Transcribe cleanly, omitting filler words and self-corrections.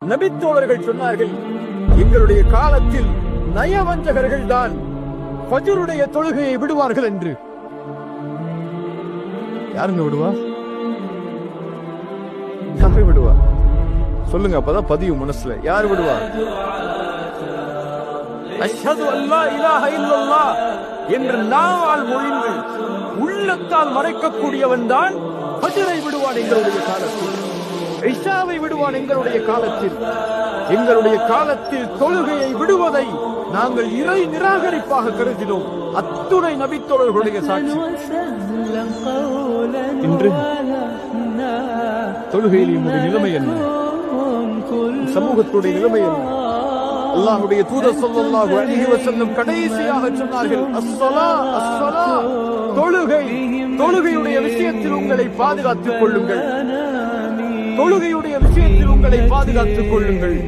நபித்தோழர்கள் சொன்னார்கள், எங்களுடைய காலத்தில் நயவஞ்சகர்கள் தான் ஃபஜ்ருடைய தொழுகையை விடுவார்கள் என்று. யாருங்க விடுவா? யாரு விடுவா? சொல்லுங்க, அப்பதான் பதிவு மனசுல. யார் விடுவா? அஷ்ஹது அல்லா இலாஹ இல்லல்லாஹ் என்று நாவால் மொழிந்து உள்ளத்தால் மறைக்கக்கூடியவன் தான் ஃபஜ்ரை விடுவான் எங்களுடைய காலத்தில், இஷாவை விடுவான் எங்களுடைய காலத்தில். எங்களுடைய காலத்தில் தொழுகையை விடுவதை நாங்கள் இறை நிராகரிப்பாக கருதினோம். அத்துணை நபித்தோழர்களுடைய சாட்சி. இன்று தொழுகையில் நம்முடைய நிலைமை என்ன? சமூகத்துடைய நிலைமை என்ன? அல்லாஹ்வுடைய தூதர் ஸல்லல்லாஹு அலைஹி வஸல்லம் கடைசியாக சொன்னார்கள், அஸ்ஸலா அஸ்ஸலா, தொழுகை. தொழுகையுடைய விஷயத்தில் உங்களை பாதுகாத்துக் கொள்ளுங்கள். தொழுகையுடைய விஷயத்தில் உங்களை பாதுகாத்துக் கொள்ளுங்கள்.